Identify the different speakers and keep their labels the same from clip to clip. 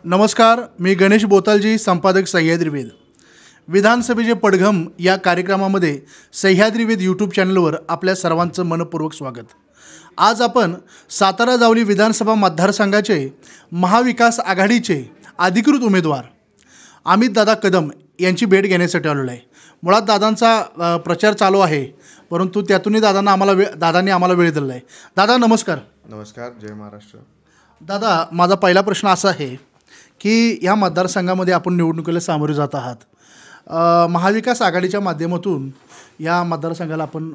Speaker 1: नमस्कार, मी गणेश बोतालजी, संपादक सह्याद्री वेद. विधानसभेचे पडघम या कार्यक्रमामध्ये सह्याद्री वेद यूट्यूब चॅनलवर आपल्या सर्वांचं मनपूर्वक स्वागत. आज आपण सातारा जावली विधानसभा मतदारसंघाचे महाविकास आघाडीचे अधिकृत उमेदवार अमितदादा कदम यांची भेट घेण्यासाठी आलेलो आहे. मुळात दादांचा प्रचार चालू आहे, परंतु त्यातूनही दादांनी आम्हाला वेळ दिलेला आहे. दादा नमस्कार.
Speaker 2: नमस्कार, जय महाराष्ट्र.
Speaker 1: दादा, माझा पहिला प्रश्न असा आहे की या मतदारसंघामध्ये आपण निवडणुकीला सामोरे जात आहात. महाविकास आघाडीच्या माध्यमातून या मतदारसंघाला आपण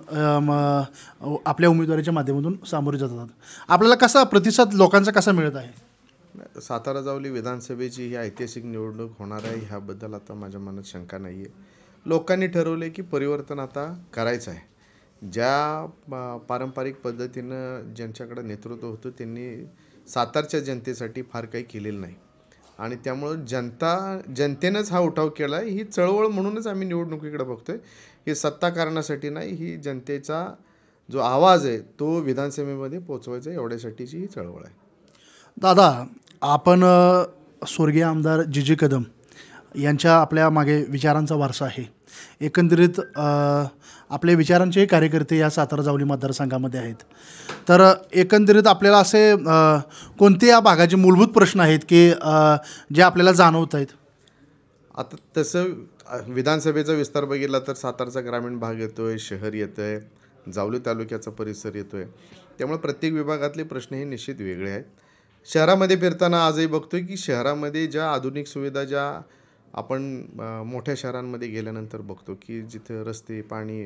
Speaker 1: आपल्या उमेदवारीच्या माध्यमातून सामोरे जात आहात. आपल्याला कसा प्रतिसाद लोकांचा कसा मिळत आहे?
Speaker 2: सातारा जावली विधानसभेची ही ऐतिहासिक निवडणूक होणार आहे ह्याबद्दल आता माझ्या मनात शंका नाही आहे. लोकांनी ठरवले की परिवर्तन आता करायचं आहे. ज्या पारंपरिक पद्धतीनं ज्यांच्याकडे नेतृत्व होतं त्यांनी सातारच्या जनतेसाठी फार काही केलेलं नाही आणि त्यामुळं जनतेनंच हा उठाव केला आहे. ही चळवळ म्हणूनच आम्ही निवडणुकीकडे बघतोय. ही सत्ता करण्यासाठी नाही, ही जनतेचा जो आवाज आहे तो विधानसभेमध्ये पोचवायचा एवढ्यासाठीची ही चळवळ आहे.
Speaker 1: दादा, आपण स्वर्गीय आमदार जी कदम यांच्या आपल्या मागे विचारांचा वारसा आहे. एकंदरीत आपले विचारांचे कार्यकर्ते या सातारा जावली मतदारसंघामध्ये आहेत. तर एकंदरीत आपल्याला असे कोणते या भागाचे मूलभूत प्रश्न आहेत की जे आपल्याला जाणवत आहेत?
Speaker 2: आता तसं विधानसभेचा विस्तार बघितला तर सातारचा ग्रामीण भाग येतोय, शहर येतंय, जावली तालुक्याचा परिसर येतोय. त्यामुळे प्रत्येक विभागातले प्रश्न हे निश्चित वेगळे आहेत. शहरामध्ये फिरताना आजही बघतोय की शहरामध्ये ज्या आधुनिक सुविधा ज्या आपण मोठ्या शहरांमध्ये गेल्यानंतर बघतो की जिथे रस्ते, पाणी,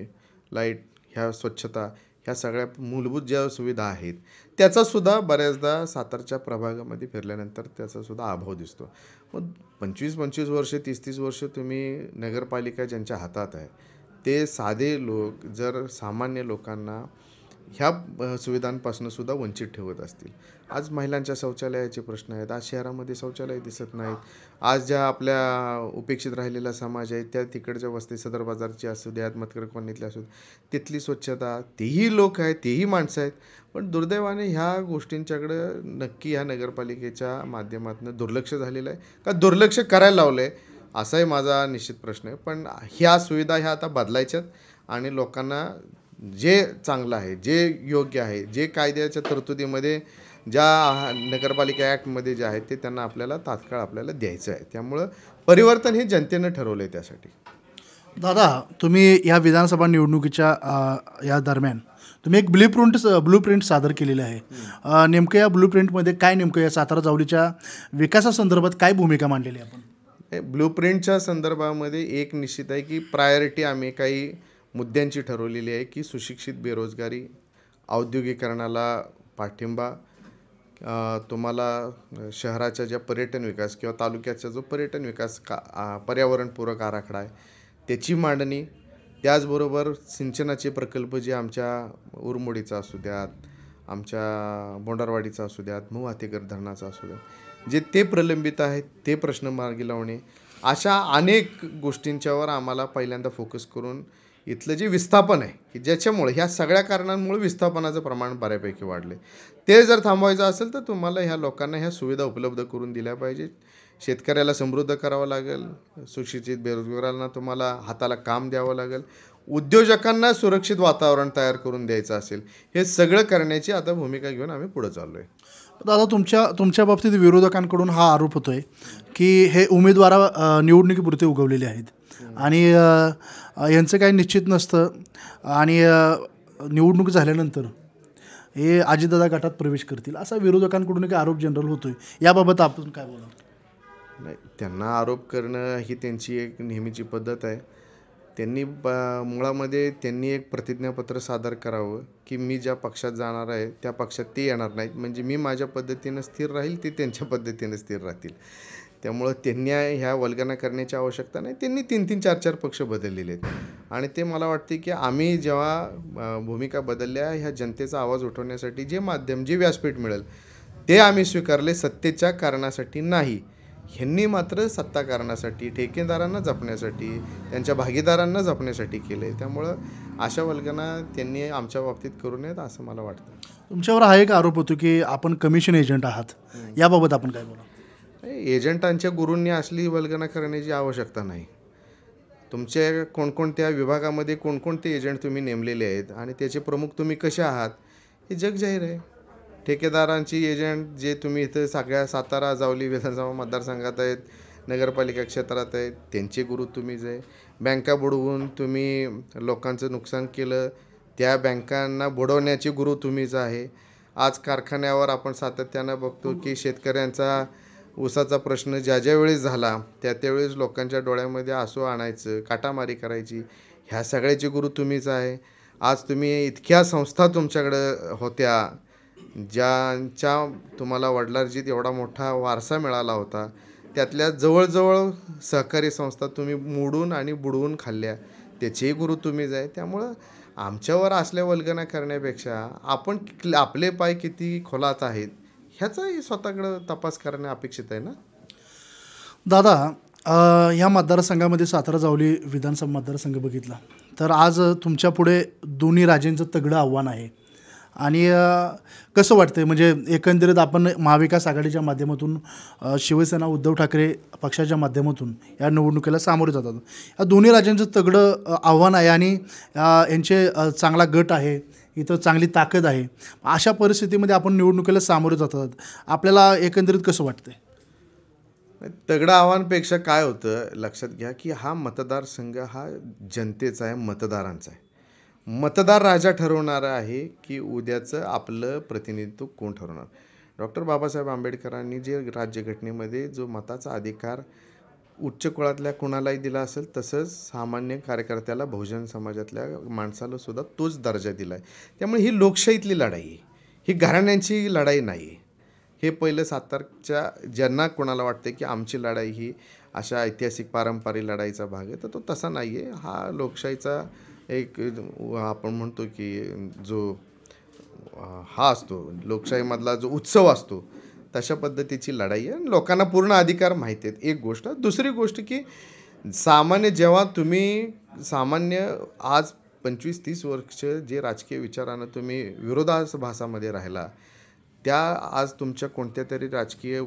Speaker 2: लाईट, ह्या स्वच्छता, ह्या सगळ्या मूलभूत ज्या सुविधा आहेत त्याचासुद्धा बऱ्याचदा सातारच्या प्रभागामध्ये फिरल्यानंतर त्याचासुद्धा अभाव दिसतो. मग 25-25 वर्ष, 30-30 वर्ष तुम्ही नगरपालिका ज्यांच्या हातात आहे ते साधे लोक जर सामान्य लोकांना ह्या सुविधांपासून सुद्धा वंचित ठेवत असतील. आज महिलांच्या शौचालयाचे प्रश्न आहेत. आज शहरामध्ये शौचालय दिसत नाहीत. आज ज्या आपल्या उपेक्षित राहिलेला समाज आहे त्या तिकडच्या वस्ती सदर बाजारची असू द्यात, मतकर कॉलनीतल्या असू द्यात, तिथली स्वच्छता, तेही लोक आहेत, तेही माणसं आहेत. पण दुर्दैवाने ह्या गोष्टींच्याकडं नक्की ह्या नगरपालिकेच्या माध्यमातून दुर्लक्ष झालेलं आहे का दुर्लक्ष करायला लावलं आहे असाही माझा निश्चित प्रश्न आहे. पण ह्या सुविधा ह्या आता बदलायच्यात आणि लोकांना जे चांगलं आहे, जे योग्य आहे, जे कायद्याच्या तरतुदीमध्ये ज्या नगरपालिका ॲक्टमध्ये जे आहे ते त्यांना आपल्याला तात्काळ द्यायचं आहे. त्यामुळं परिवर्तन हे जनतेनं ठरवलं आहे. त्यासाठी
Speaker 1: दादा, तुम्ही या विधानसभा निवडणुकीच्या या दरम्यान तुम्ही एक ब्लूप्रिंट सादर केलेलं आहे. नेमकं या ब्लूप्रिंटमध्ये काय नेमकं या सातारा जावलीच्या विकासासंदर्भात काय भूमिका मांडलेली आहे आपण?
Speaker 2: ब्लूप्रिंटच्या संदर्भामध्ये एक निश्चित आहे की प्रायोरिटी आम्ही काही मुद्द्यांची ठरवलेली आहे की सुशिक्षित बेरोजगारी, औद्योगिकरणाला पाठिंबा, तुम्हाला शहराच्या ज्या पर्यटन विकास किंवा तालुक्याचा जो पर्यटन विकास पर्यावरणपूरक आराखडा आहे त्याची मांडणी, त्याचबरोबर सिंचनाचे प्रकल्प जे आमच्या उरमोडीचा असू द्यात, आमच्या बोंडारवाडीचा असू द्यात, मुहातेकर धरणाचा असू द्यात, जे ते प्रलंबित आहेत ते प्रश्न मार्गी लावणे, अशा अनेक गोष्टींच्यावर आम्हाला पहिल्यांदा फोकस करून इथलं जे विस्थापन आहे की ज्याच्यामुळे ह्या सगळ्या कारणांमुळे विस्थापनाचं प्रमाण बऱ्यापैकी वाढले, ते जर थांबवायचं असेल तर तुम्हाला ह्या लोकांना ह्या सुविधा उपलब्ध करून दिल्या पाहिजेत. शेतकऱ्याला समृद्ध करावं लागेल, सुशिक्षित बेरोजगारांना तुम्हाला हाताला काम द्यावं लागेल, उद्योजकांना सुरक्षित वातावरण तयार करून द्यायचं असेल, हे सगळं करण्याची आता भूमिका घेऊन आम्ही पुढे चाललो आहे.
Speaker 1: दादा, तुमच्या बाबतीत विरोधकांकडून हा आरोप होतोय की हे उमेदवार निवडणुकीपुरते उगवलेले आहेत आणि यांचं काही निश्चित नसतं आणि निवडणूक झाल्यानंतर हे अजितदादा गटात प्रवेश करतील, असा विरोधकांकडून एक आरोप जनरल होतोय. याबाबत आपण काय बोला?
Speaker 2: नाही, त्यांना आरोप करणं ही त्यांची एक नेहमीची पद्धत आहे. त्यांनी मुळामध्ये त्यांनी एक प्रतिज्ञापत्र सादर करावं की मी ज्या पक्षात जाणार आहे त्या पक्षात ते येणार नाहीत, म्हणजे मी माझ्या पद्धतीनं स्थिर राहील, ते त्यांच्या पद्धतीनं स्थिर राहतील. त्यामुळं त्यांनी ह्या वल्गना करण्याची आवश्यकता नाही. त्यांनी 3-3, 4-4 पक्ष बदललेले आहेत आणि ते मला वाटते की आम्ही जेव्हा भूमिका बदलल्या, ह्या जनतेचा आवाज उठवण्यासाठी जे माध्यम, जे व्यासपीठ मिळेल ते आम्ही स्वीकारले, सत्तेच्या कारणासाठी नाही. ह्यांनी मात्र सत्ता कारणासाठी, ठेकेदारांना जपण्यासाठी, त्यांच्या भागीदारांना जपण्यासाठी केलं आहे. त्यामुळं अशा वल्गना त्यांनी आमच्या बाबतीत करू नयेत असं मला वाटतं.
Speaker 1: तुमच्यावर हा एक आरोप होतो की आपण कमिशन एजंट आहात, याबाबत आपण काय बोला?
Speaker 2: एजंटांच्या गुरूंनी असली वल्गना करण्याची आवश्यकता नाही. तुमच्या कोणकोणत्या विभागामध्ये कोणकोणते एजंट तुम्ही नेमलेले आहेत आणि त्याचे प्रमुख तुम्ही कसे आहात हे जग जाहीर आहे. ठेकेदारांची एजंट जे तुम्ही इथं सगळ्या सातारा जावली विधानसभा मतदारसंघात आहेत, नगरपालिका क्षेत्रात आहेत, त्यांचे गुरु तुम्हीच आहे. बँका बुडवून तुम्ही लोकांचं नुकसान केलं, त्या बँकांना बुडवण्याचे गुरु तुम्हीच आहे. आज कारखान्यावर आपण सातत्यानं बघतो की शेतकऱ्यांचा ऊसाचा प्रश्न ज्या वेळेस झाला त्यावेळेस लोकांच्या डोळ्यामध्ये आसू आणायचं, काटामारी करायची, ह्या सगळ्याचे गुरु तुम्हीच आहे. आज तुम्ही इतक्या संस्था तुमच्याकडं होत्या ज्यांच्या तुम्हाला वडिलांर्जित एवढा मोठा वारसा मिळाला होता, त्यातल्या जवळजवळ सहकारी संस्था तुम्ही मोडून आणि बुडवून खाल्ल्या, त्याचेही गुरु तुम्हीच आहे. त्यामुळं आमच्यावर असल्या वल्गना करण्यापेक्षा आपण आपले पाय किती खोलात आहेत ह्याचाही स्वतःकडं तपास करणे अपेक्षित आहे ना.
Speaker 1: दादा, ह्या मतदारसंघामध्ये सातारा जावली विधानसभा मतदारसंघ बघितला तर आज तुमच्या पुढे दोन्ही राजेंचं तगडं आव्हान आहे. आणि कसं वाटतंय, म्हणजे एकंदरीत आपण महाविकास आघाडीच्या माध्यमातून शिवसेना उद्धव ठाकरे पक्षाच्या माध्यमातून या निवडणुकीला सामोरे जातात. या दोन्ही राजांचं तगडं आव्हान आहे आणि यांचे चांगला गट आहे, इथं चांगली ताकद आहे. अशा परिस्थितीमध्ये आपण निवडणुकीला सामोरे जातात, आपल्याला एकंदरीत कसं वाटतंय?
Speaker 2: तगडा आव्हानपेक्षा काय होतं लक्षात घ्या की हा मतदारसंघ हा जनतेचा आहे, मतदारांचा आहे. मतदार राजा ठरवणारा आहे की उद्याचं आपलं प्रतिनिधित्व कोण ठरवणार. डॉक्टर बाबासाहेब आंबेडकरांनी जे राज्यघटनेमध्ये जो मताचा अधिकार उच्च कुळातल्या कुणालाही दिला असेल, तसंच सामान्य कार्यकर्त्याला, बहुजन समाजातल्या माणसाला सुद्धा तोच दर्जा दिला आहे. त्यामुळे ही लोकशाहीतली लढाई आहे, ही घराण्यांची लढाई नाही आहे. हे पहिलं सातारच्या ज्यांना कोणाला वाटते की आमची लढाई ही अशा ऐतिहासिक पारंपरिक लढाईचा भाग आहे, तर तो तसा नाही आहे. हा लोकशाहीचा एक आपण म्हणतो की जो हा असतो लोकशाहीमधला जो उत्सव असतो तशा पद्धतीची लढाई आहे. लोकांना पूर्ण अधिकार माहिती आहेत, एक गोष्ट. दुसरी गोष्ट की सामान्य जेव्हा तुम्ही सामान्य आज 25-30 वर्ष जे राजकीय विचारानं तुम्ही विरोधाभासामध्ये राहिला, त्या आज तुमच्या कोणत्या तरी राजकीय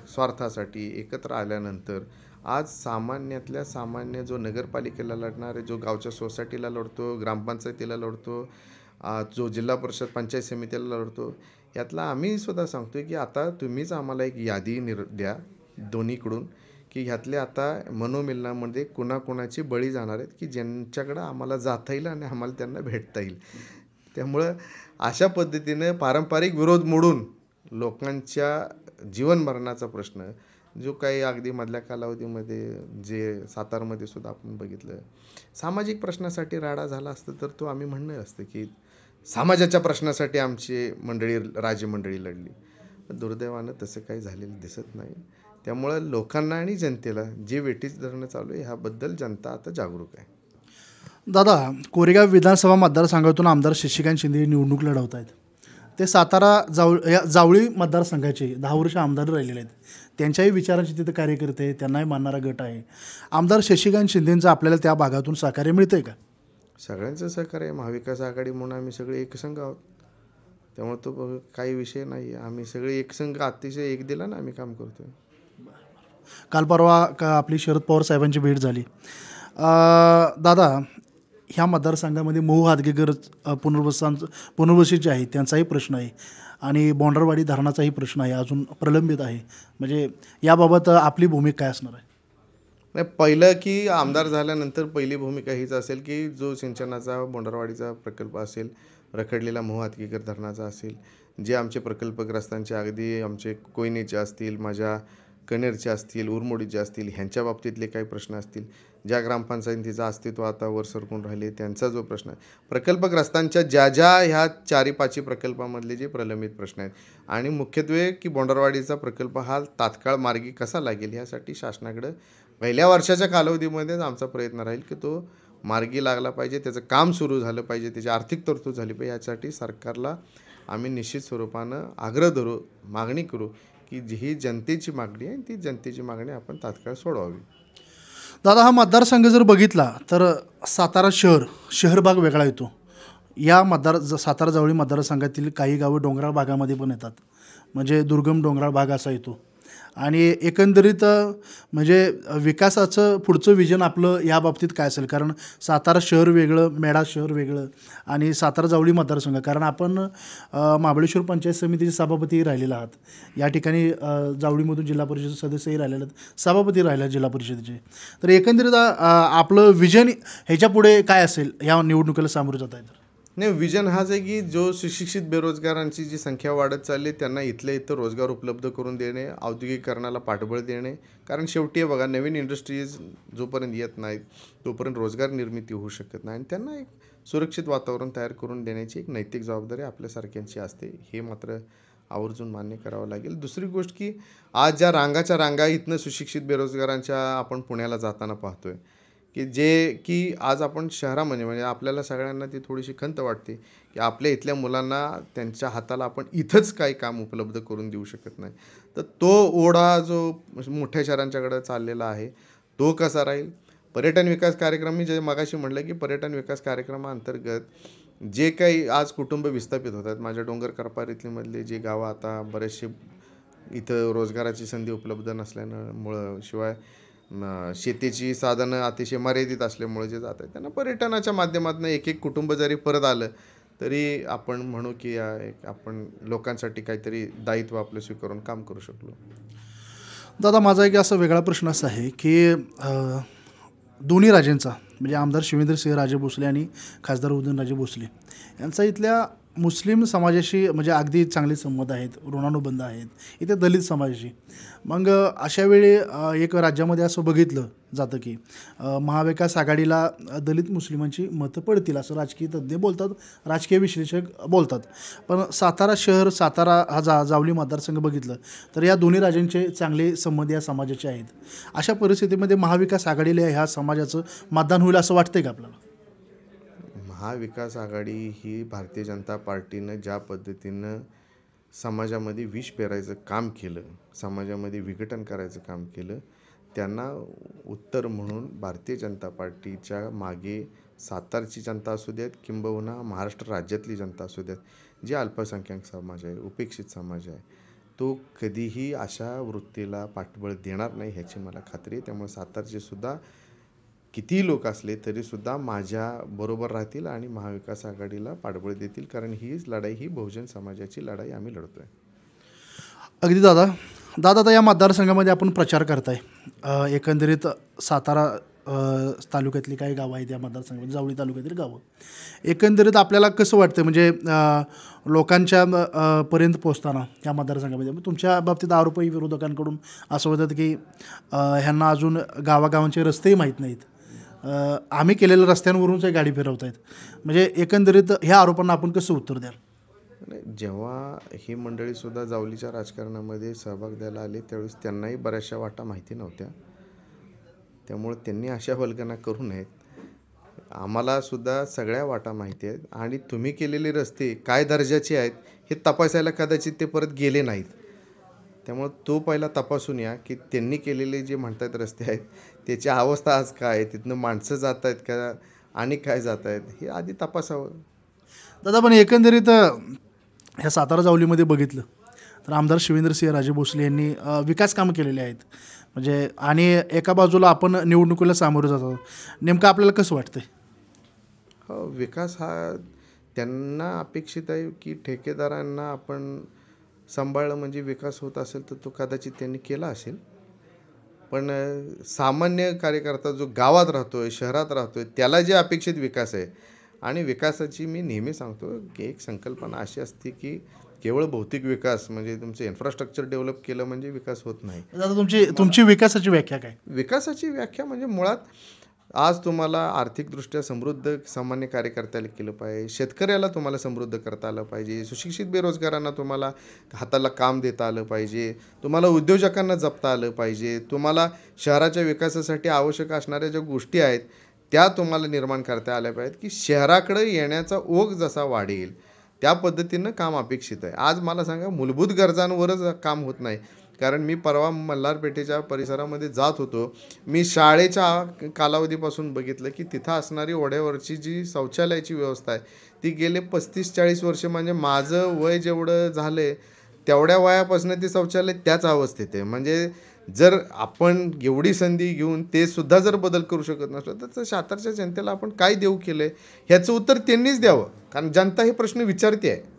Speaker 2: स्वार्थासाठी एकत्र आल्यानंतर आज सामान्यातल्या सामान्य जो नगरपालिकेला लढणार आहे, जो गावच्या सोसायटीला लढतो, ग्रामपंचायतीला लढतो, जो जिल्हा परिषद पंचायत समितीला लढतो, यातला आम्ही सुद्धा सांगतोय की आता तुम्हीच आम्हाला एक यादी द्या दोन्हीकडून की ह्यातले आता मनोमिलनामध्ये कुणाकुणाची बळी जाणार आहेत की ज्यांच्याकडं आम्हाला जाता येईल आणि आम्हाला त्यांना भेटता येईल. त्यामुळं अशा पद्धतीनं पारंपरिक विरोध मोडून लोकांच्या जीवनमरणाचा प्रश्न जो काही अगदी मधल्या कालावधीमध्ये जे सातारमध्ये सुद्धा आपण बघितलं, सामाजिक प्रश्नासाठी राडा झाला असतं तर तो आम्ही म्हणणं असतं की समाजाच्या प्रश्नासाठी आमची मंडळी राजमंडळी लढली. पण दुर्दैवानं तसं काही झालेलं दिसत नाही. त्यामुळं लोकांना आणि जनतेला जे वेठीस धरणं चालू आहे ह्याबद्दल जनता आता जागरूक आहे.
Speaker 1: दादा, कोरेगाव विधानसभा मतदारसंघातून आमदार शशिकांत शिंदे निवडणूक लढवत आहेत. ते सातारा जावळी मतदारसंघाचे 10 वर्ष आमदार राहिलेले आहेत. त्यांच्याही विचारांचे तिथे कार्यकर्ते आहेत, त्यांनाही मानणारा गट आहे. आमदार शशिकांत शिंदेंचं आपल्याला त्या भागातून सहकार्य मिळतंय का?
Speaker 2: सगळ्यांचं सहकार्य आहे. महाविकास आघाडी म्हणून आम्ही सगळे एकसंघ आहोत. त्यामुळे तो काही विषय नाही आहे. आम्ही सगळे एकसंघ अतिशय एक दिला ना आम्ही काम करतोय.
Speaker 1: काल परवा आपली शरद पवार साहेबांची भेट झाली. दादा, ह्या मतदारसंघामध्ये मऊ हादगेकर पुनर्वसित आहेत त्यांचाही प्रश्न आहे आणि बोंडरवाडी धरणाचाही प्रश्न आहे, अजून प्रलंबित आहे. म्हणजे याबाबत आपली भूमिका काय असणार आहे?
Speaker 2: नाही, पहिलं की आमदार झाल्यानंतर पहिली भूमिका हीच असेल की जो सिंचनाचा बोंडरवाडीचा प्रकल्प असेल, रखडलेला मऊ हादगेकर धरणाचा असेल, जे आमचे प्रकल्पग्रस्तांचे अगदी आमचे कोयनेचे असतील, माझ्या कनेरचे असतील, उरमोडीचे असतील, ह्यांच्या बाबतीतले काही प्रश्न असतील, ज्या ग्रामपंचायतीचं अस्तित्व आता वर सरकून राहिले त्यांचा जो प्रश्न आहे, प्रकल्पग्रस्तांच्या ज्या ह्या 4-5 प्रकल्पामधले जे प्रलंबित प्रश्न आहेत आणि मुख्यत्वे की बोंडरवाडीचा प्रकल्प हा तात्काळ मार्गी कसा लागेल ह्यासाठी शासनाकडं पहिल्या वर्षाच्या कालावधीमध्येच आमचा प्रयत्न राहील की तो मार्गी लागला पाहिजे, त्याचं काम सुरू झालं पाहिजे, त्याची आर्थिक तरतूद झाली पाहिजे. यासाठी सरकारला आम्ही निश्चित स्वरूपानं आग्रह धरू, मागणी करू की ही जनतेची मागणी आहे, ती जनतेची मागणी आपण तात्काळ सोडवावी.
Speaker 1: दादा, हा मतदारसंघ जर बघितला तर सातारा शहर भाग वेगळा येतो. या सातारा जावळी मतदारसंघातील काही गावं डोंगराळ भागामध्ये पण येतात, म्हणजे दुर्गम डोंगराळ भाग असा येतो. आणि एकंदरीत म्हणजे विकासाचं पुढचं विजन आपलं या बाबतीत काय असेल? कारण सातारा शहर वेगळं, मेढा शहर वेगळं आणि सातारा जावळी मतदारसंघ. कारण आपण महाबळेश्वर पंचायत समितीचे सभापतीही राहिलेले आहात. या ठिकाणी जावळीमधून जिल्हा परिषद सदस्यही राहिलेले आहेत, सभापती राहिले जिल्हा परिषदेचे. तर एकंदरीत आपलं विजन ह्याच्यापुढे काय असेल ह्या निवडणुकीला सामोरं जात आहे तर?
Speaker 2: नाही, विजन हाच आहे की जो सुशिक्षित बेरोजगारांची जी संख्या वाढत चालली त्यांना इथल्या इथं रोजगार उपलब्ध करून देणे, औद्योगिकीकरणाला पाठबळ देणे. कारण शेवटी हे बघा, नवीन इंडस्ट्रीज जोपर्यंत येत नाहीत तोपर्यंत रोजगार निर्मिती होऊ शकत नाही आणि त्यांना एक सुरक्षित वातावरण तयार करून देण्याची एक नैतिक जबाबदारी आपल्यासारख्यांची असते. हे मात्र आवर्जून मान्य करावं लागेल. दुसरी गोष्ट की आज ज्या रांगाच्या रांगा इथनं सुशिक्षित बेरोजगारांच्या आपण पुण्याला जाताना पाहतोय, की आज आपण शहरामध्ये म्हणजे आपल्याला सगळ्यांना ती थोडीशी खंत वाटते की आपल्या इथल्या मुलांना त्यांच्या हाताला आपण इथंच काही काम उपलब्ध करून देऊ शकत नाही. तर तो ओढा जो मोठ्या शहरांच्याकडे चाललेला आहे तो कसा राहील? पर्यटन विकास कार्यक्रम, मी जे मगाशी म्हटलं की पर्यटन विकास कार्यक्रमाअंतर्गत जे काही आज कुटुंब विस्थापित होत आहेत, माझ्या डोंगर करपारीतली मधले जे गावं आता बरेचसे इथं रोजगाराची संधी उपलब्ध नसल्यामुळं, शिवाय शेतीची साधनं अतिशय मर्यादित असल्यामुळे जे जात आहेत त्यांना पर्यटनाच्या माध्यमातून एक एक कुटुंब जरी परत आलं तरी आपण म्हणू की आपण लोकांसाठी काहीतरी दायित्व आपलं स्वीकारून काम करू शकलो.
Speaker 1: दादा, माझा एक असा वेगळा प्रश्न असा आहे की दोन्ही राजेंचा म्हणजे आमदार शिवेंद्रसिंह राजे भोसले आणि खासदार उदयनराजे भोसले यांचा इथल्या मुस्लिम समाजाशी म्हणजे अगदी चांगले संबंध आहेत, ऋणानुबंध आहेत, इथे दलित समाजाशी. मग अशा वेळी एक राज्यामध्ये असं बघितलं जातं की महाविकास आघाडीला दलित मुस्लिमांची मतं पडतील असं राजकीय तज्ज्ञ बोलतात, राजकीय विश्लेषक बोलतात. पण सातारा शहर, सातारा हा जावली मतदारसंघ बघितलं तर या दोन्ही राज्यांचे चांगले संबंध या समाजाचे आहेत. अशा परिस्थितीमध्ये महाविकास आघाडीला ह्या समाजाचं मतदान होईल असं वाटतंय का आपल्याला?
Speaker 2: महाविकास आघाडी ही भारतीय जनता पार्टीनं ज्या पद्धतीनं समाजामध्ये विष पेरायचं काम केलं, समाजामध्ये विघटन करायचं काम केलं, त्यांना उत्तर म्हणून भारतीय जनता पार्टीच्या मागे सातारची जनता असू द्यात किंबहुना महाराष्ट्र राज्यातली जनता असू द्यात, जे अल्पसंख्याक समाज आहे, उपेक्षित समाज आहे, तो कधीही अशा वृत्तीला पाठबळ देणार नाही ह्याची मला खात्री आहे. त्यामुळे सातारचे सुद्धा कितीही लोक असले तरीसुद्धा माझ्या बरोबर राहतील आणि महाविकास आघाडीला पाठबळ देतील, कारण ही लढाई ही बहुजन समाजाची लढाई आम्ही लढतोय.
Speaker 1: अगदी दादा. दादा, आता या मतदारसंघामध्ये आपण प्रचार करताय. एकंदरीत सातारा तालुक्यातली काही गावं आहेत या मतदारसंघामध्ये, जावळी तालुक्यातील गावं. एकंदरीत आपल्याला कसं वाटतं म्हणजे लोकांच्या पर्यंत पोहोचताना या मतदारसंघामध्ये तुमच्या बाबतीत आरोपही विरोधकांकडून असं होतं की ह्यांना अजून गावागावांचे रस्तेही माहीत नाहीत, आम्ही केलेल्या रस्त्यांवरूनच गाडी फिरवत आहेत. म्हणजे एकंदरीत ह्या आरोपांना आपण कसं उत्तर द्याल?
Speaker 2: नाही, जेव्हा ही मंडळीसुद्धा जावलीच्या राजकारणामध्ये सहभाग द्यायला आले त्यावेळेस त्यांनाही बऱ्याचशा वाटा माहिती नव्हत्या. त्यामुळे त्यांनी अशा वल्गना करू नयेत. आम्हाला सुद्धा सगळ्या वाटा माहिती आहेत आणि तुम्ही केलेले रस्ते काय दर्जाचे आहेत हे तपासायला कदाचित ते परत गेले नाहीत. त्यामुळे तो पहिला तपासून या की त्यांनी केलेले जे म्हणतात रस्ते आहेत त्याची अवस्था आज काय आहे, तिथनं माणसं जात आहेत का आणि काय जात आहेत हे आधी तपासावं.
Speaker 1: दादा, पण एकंदरीत ह्या सातारा जावलीमध्ये बघितलं तर आमदार शिवेंद्रसिंह राजे भोसले यांनी विकास कामं केलेले आहेत म्हणजे, आणि एका बाजूला आपण निवडणुकीला सामोरं जातो. नेमकं आपल्याला कसं वाटतंय?
Speaker 2: हो, विकास हा त्यांना अपेक्षित आहे की ठेकेदारांना आपण सांभाळलं म्हणजे विकास होत असेल तर तो कदाचित त्यांनी केला असेल. पण सामान्य कार्यकर्ता जो गावात राहतोय, शहरात राहतोय, त्याला जे अपेक्षित विकास आहे, आणि विकासाची मी नेहमी सांगतो की एक संकल्पना अशी असते की केवळ भौतिक विकास म्हणजे तुमचं इन्फ्रास्ट्रक्चर डेव्हलप केलं म्हणजे विकास होत नाही.
Speaker 1: दादा, तुमची विकासाची व्याख्या काय?
Speaker 2: विकासाची व्याख्या म्हणजे मुळात आज तुम्हाला आर्थिकदृष्ट्या समृद्ध सामान्य कार्यकर्त्याला केलं पाहिजे, शेतकऱ्याला तुम्हाला समृद्ध करता आलं पाहिजे, सुशिक्षित बेरोजगारांना तुम्हाला हाताला काम देता आलं पाहिजे, तुम्हाला उद्योजकांना जपता आलं पाहिजे, तुम्हाला शहराच्या विकासासाठी आवश्यक असणाऱ्या ज्या गोष्टी आहेत त्या तुम्हाला निर्माण करता आल्या पाहिजेत की शहराकडे येण्याचा ओघ जसा वाढेल त्या पद्धतीनं काम अपेक्षित आहे. आज मला सांगा, मूलभूत गरजांवरच काम होत नाही. कारण मी परवा मल्हारपेठेच्या परिसरामध्ये जात होतो, मी शाळेच्या कालावधीपासून बघितलं की तिथं असणारी ओढ्यावरची जी शौचालयाची व्यवस्था आहे ती गेले 35-40 वर्ष म्हणजे माझं वय जेवढं झालं आहे तेवढ्या वयापासून ते शौचालय त्याच अवस्थेत आहे. म्हणजे जर आपण एवढी संधी घेऊन ते सुद्धा जर बदल करू शकत नसलो तर सातारच्या जनतेला आपण काय देऊ केलंय ह्याचं उत्तर त्यांनीच द्यावं, कारण जनता हे प्रश्न विचारते आहे.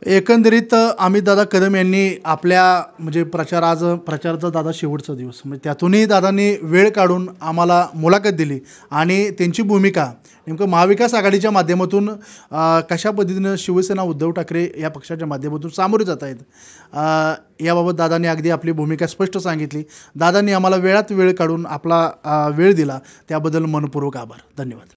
Speaker 1: एकंदरीत अमितदादा कदम यांनी आपल्या म्हणजे प्रचाराचा दादा शेवटचा दिवस म्हणजे त्यातूनही दादांनी वेळ काढून आम्हाला मुलाखत दिली आणि त्यांची भूमिका नेमकं महाविकास आघाडीच्या माध्यमातून कशा पद्धतीनं शिवसेना उद्धव ठाकरे या पक्षाच्या माध्यमातून सामोरे जात आहेत याबाबत दादांनी अगदी आपली भूमिका स्पष्ट सांगितली. दादांनी आम्हाला वेळात वेळ काढून आपला वेळ दिला त्याबद्दल मनपूर्वक आभार. धन्यवाद.